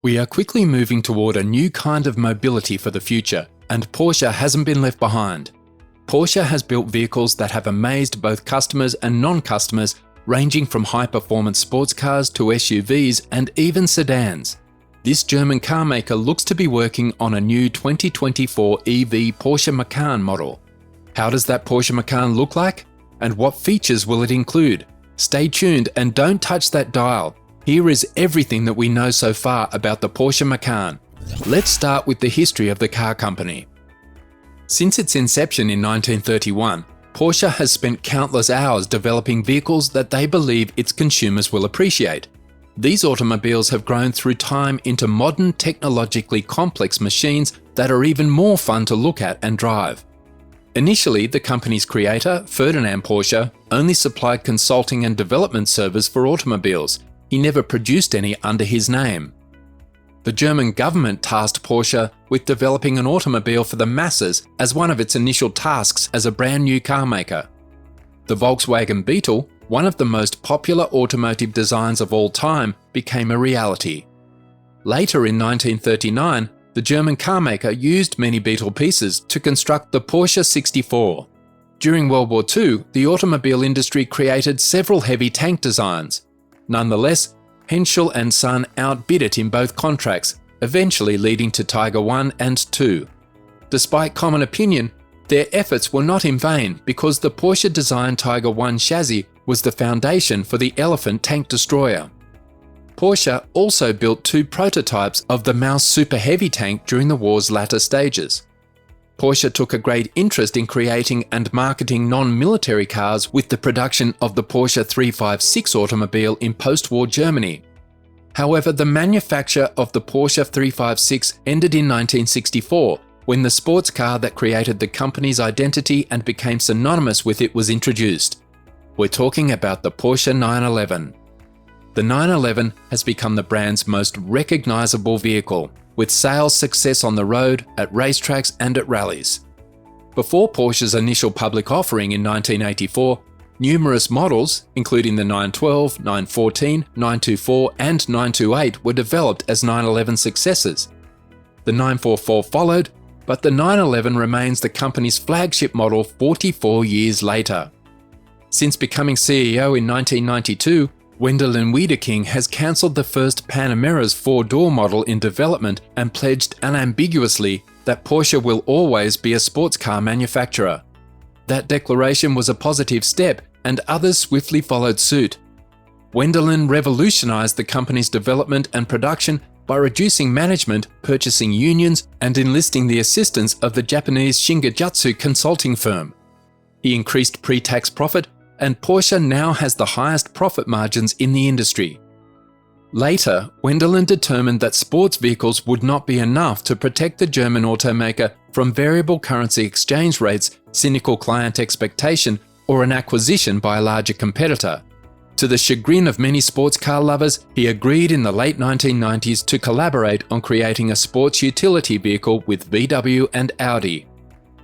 We are quickly moving toward a new kind of mobility for the future, and Porsche hasn't been left behind. Porsche has built vehicles that have amazed both customers and non-customers, ranging from high-performance sports cars to SUVs and even sedans. This German car maker looks to be working on a new 2024 EV Porsche Macan model. How does that Porsche Macan look like? And what features will it include? Stay tuned and don't touch that dial. Here is everything that we know so far about the Porsche Macan. Let's start with the history of the car company. Since its inception in 1931, Porsche has spent countless hours developing vehicles that they believe its consumers will appreciate. These automobiles have grown through time into modern, technologically complex machines that are even more fun to look at and drive. Initially, the company's creator, Ferdinand Porsche, only supplied consulting and development service for automobiles. He never produced any under his name. The German government tasked Porsche with developing an automobile for the masses as one of its initial tasks as a brand new car maker. The Volkswagen Beetle, one of the most popular automotive designs of all time, became a reality. Later in 1939, the German carmaker used many Beetle pieces to construct the Porsche 64. During World War II, the automobile industry created several heavy tank designs. Nonetheless, Henschel and Son outbid it in both contracts, eventually leading to Tiger I and II. Despite common opinion, their efforts were not in vain because the Porsche-designed Tiger I chassis was the foundation for the Elephant tank destroyer. Porsche also built two prototypes of the Maus Super Heavy tank during the war's latter stages. Porsche took a great interest in creating and marketing non-military cars with the production of the Porsche 356 automobile in post-war Germany. However, the manufacture of the Porsche 356 ended in 1964, when the sports car that created the company's identity and became synonymous with it was introduced. We're talking about the Porsche 911. The 911 has become the brand's most recognizable vehicle, with sales success on the road, at racetracks and at rallies. Before Porsche's initial public offering in 1984, numerous models, including the 912, 914, 924 and 928 were developed as 911 successors. The 944 followed, but the 911 remains the company's flagship model 44 years later. Since becoming CEO in 1992, Wendelin Wiedeking has cancelled the first Panamera's four-door model in development and pledged unambiguously that Porsche will always be a sports car manufacturer. That declaration was a positive step, and others swiftly followed suit. Wendelin revolutionized the company's development and production by reducing management, purchasing unions, and enlisting the assistance of the Japanese Shingijutsu consulting firm. He increased pre-tax profit, and Porsche now has the highest profit margins in the industry. Later, Wendelin determined that sports vehicles would not be enough to protect the German automaker from variable currency exchange rates, cynical client expectation, or an acquisition by a larger competitor. To the chagrin of many sports car lovers, he agreed in the late 1990s to collaborate on creating a sports utility vehicle with VW and Audi.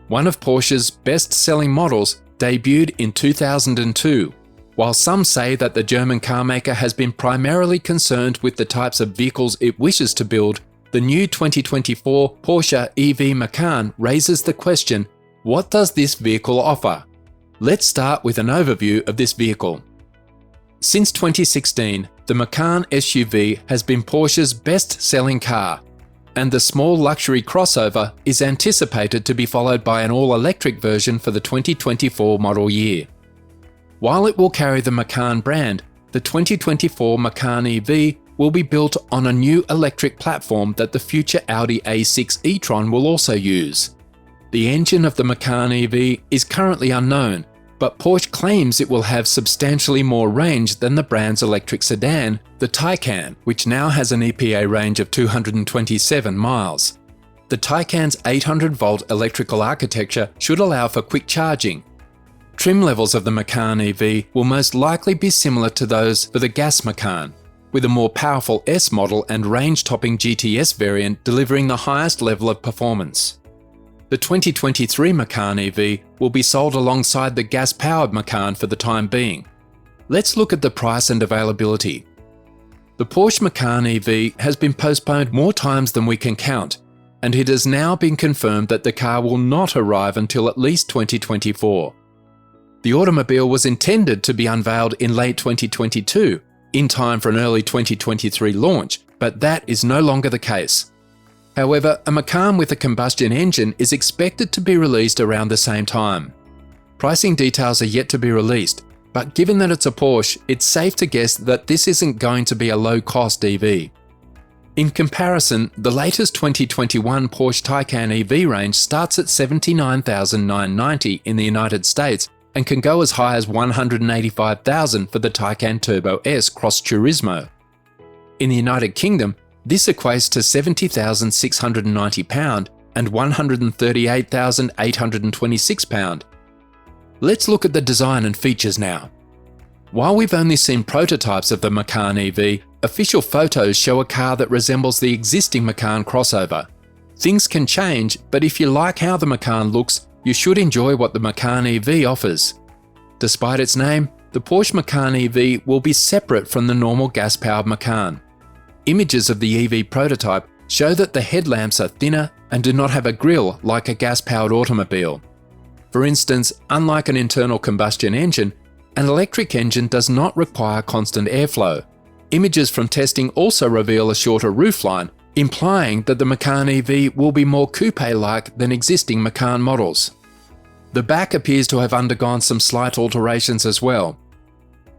One of Porsche's best-selling models debuted in 2002. While some say that the German carmaker has been primarily concerned with the types of vehicles it wishes to build, the new 2024 Porsche EV Macan raises the question, what does this vehicle offer? Let's start with an overview of this vehicle. Since 2016, the Macan SUV has been Porsche's best-selling car, and the small luxury crossover is anticipated to be followed by an all-electric version for the 2024 model year. While it will carry the Macan brand, the 2024 Macan EV will be built on a new electric platform that the future Audi A6 e-tron will also use. The engine of the Macan EV is currently unknown, but Porsche claims it will have substantially more range than the brand's electric sedan, the Taycan, which now has an EPA range of 227 miles. The Taycan's 800-volt electrical architecture should allow for quick charging. Trim levels of the Macan EV will most likely be similar to those for the gas Macan, with a more powerful S model and range-topping GTS variant delivering the highest level of performance. The 2023 Macan EV will be sold alongside the gas-powered Macan for the time being. Let's look at the price and availability. The Porsche Macan EV has been postponed more times than we can count, and it has now been confirmed that the car will not arrive until at least 2024. The automobile was intended to be unveiled in late 2022, in time for an early 2023 launch, but that is no longer the case. However, a Macan with a combustion engine is expected to be released around the same time. Pricing details are yet to be released, but given that it's a Porsche, it's safe to guess that this isn't going to be a low-cost EV. In comparison, the latest 2021 Porsche Taycan EV range starts at $79,990 in the United States and can go as high as $185,000 for the Taycan Turbo S Cross Turismo. In the United Kingdom, this equates to £70,690 and £138,826. Let's look at the design and features now. While we've only seen prototypes of the Macan EV, official photos show a car that resembles the existing Macan crossover. Things can change, but if you like how the Macan looks, you should enjoy what the Macan EV offers. Despite its name, the Porsche Macan EV will be separate from the normal gas-powered Macan. Images of the EV prototype show that the headlamps are thinner and do not have a grille like a gas-powered automobile. For instance, unlike an internal combustion engine, an electric engine does not require constant airflow. Images from testing also reveal a shorter roofline, implying that the Macan EV will be more coupe-like than existing Macan models. The back appears to have undergone some slight alterations as well.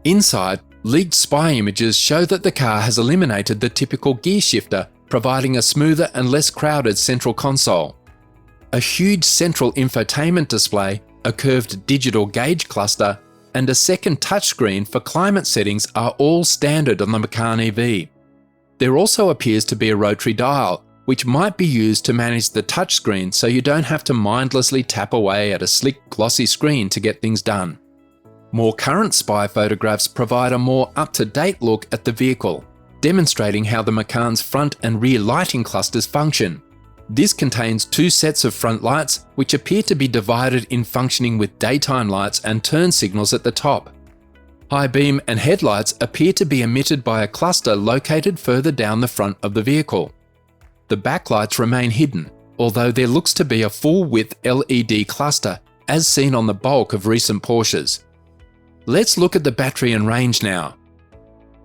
Inside, leaked spy images show that the car has eliminated the typical gear shifter, providing a smoother and less crowded central console. A huge central infotainment display, a curved digital gauge cluster, and a second touchscreen for climate settings are all standard on the Macan EV. There also appears to be a rotary dial, which might be used to manage the touchscreen so you don't have to mindlessly tap away at a slick, glossy screen to get things done. More current spy photographs provide a more up-to-date look at the vehicle, demonstrating how the Macan's front and rear lighting clusters function. This contains two sets of front lights, which appear to be divided in functioning with daytime lights and turn signals at the top. High beam and headlights appear to be emitted by a cluster located further down the front of the vehicle. The backlights remain hidden, although there looks to be a full-width LED cluster, as seen on the bulk of recent Porsches. Let's look at the battery and range now.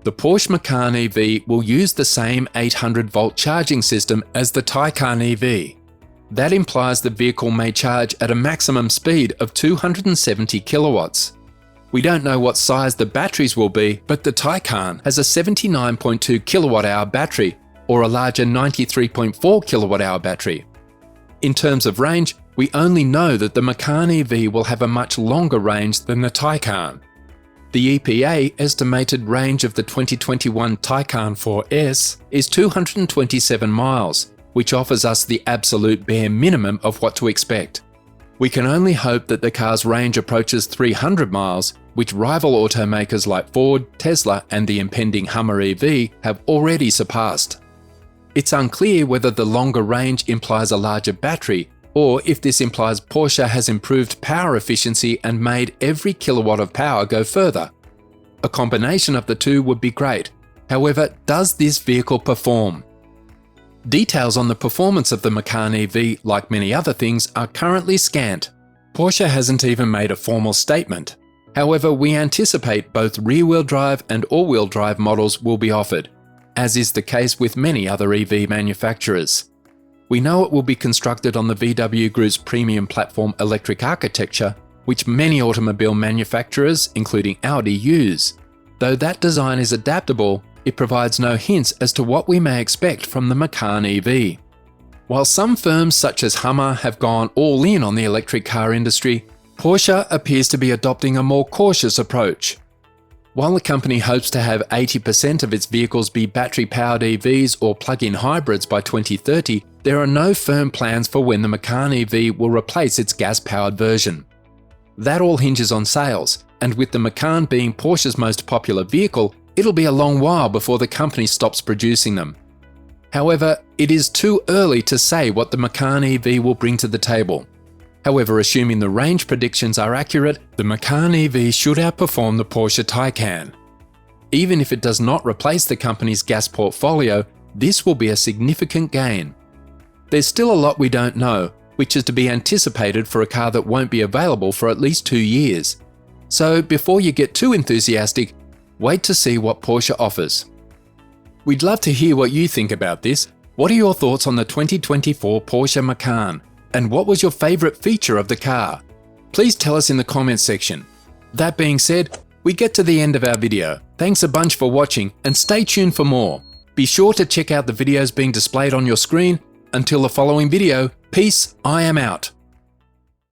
The Porsche Macan EV will use the same 800-volt charging system as the Taycan EV. That implies the vehicle may charge at a maximum speed of 270 kilowatts. We don't know what size the batteries will be, but the Taycan has a 79.2 kilowatt-hour battery or a larger 93.4 kilowatt-hour battery. In terms of range, we only know that the Macan EV will have a much longer range than the Taycan. The EPA estimated range of the 2021 Taycan 4S is 227 miles, which offers us the absolute bare minimum of what to expect. We can only hope that the car's range approaches 300 miles, which rival automakers like Ford, Tesla, and the impending Hummer EV have already surpassed. It's unclear whether the longer range implies a larger battery, or if this implies Porsche has improved power efficiency and made every kilowatt of power go further. A combination of the two would be great. However, does this vehicle perform? Details on the performance of the Macan EV, like many other things, are currently scant. Porsche hasn't even made a formal statement. However, we anticipate both rear-wheel drive and all-wheel drive models will be offered, as is the case with many other EV manufacturers. We know it will be constructed on the VW Group's premium platform electric architecture, which many automobile manufacturers, including Audi, use. Though that design is adaptable, it provides no hints as to what we may expect from the Macan EV. While some firms such as Hummer have gone all in on the electric car industry, Porsche appears to be adopting a more cautious approach. While the company hopes to have 80% of its vehicles be battery-powered EVs or plug-in hybrids by 2030, there are no firm plans for when the Macan EV will replace its gas-powered version. That all hinges on sales, and with the Macan being Porsche's most popular vehicle, it'll be a long while before the company stops producing them. However, it is too early to say what the Macan EV will bring to the table. However, assuming the range predictions are accurate, the Macan EV should outperform the Porsche Taycan. Even if it does not replace the company's gas portfolio, this will be a significant gain. There's still a lot we don't know, which is to be anticipated for a car that won't be available for at least 2 years. So before you get too enthusiastic, wait to see what Porsche offers. We'd love to hear what you think about this. What are your thoughts on the 2024 Porsche Macan? And what was your favourite feature of the car? Please tell us in the comments section. That being said, we get to the end of our video. Thanks a bunch for watching and stay tuned for more. Be sure to check out the videos being displayed on your screen. Until the following video, peace, I am out.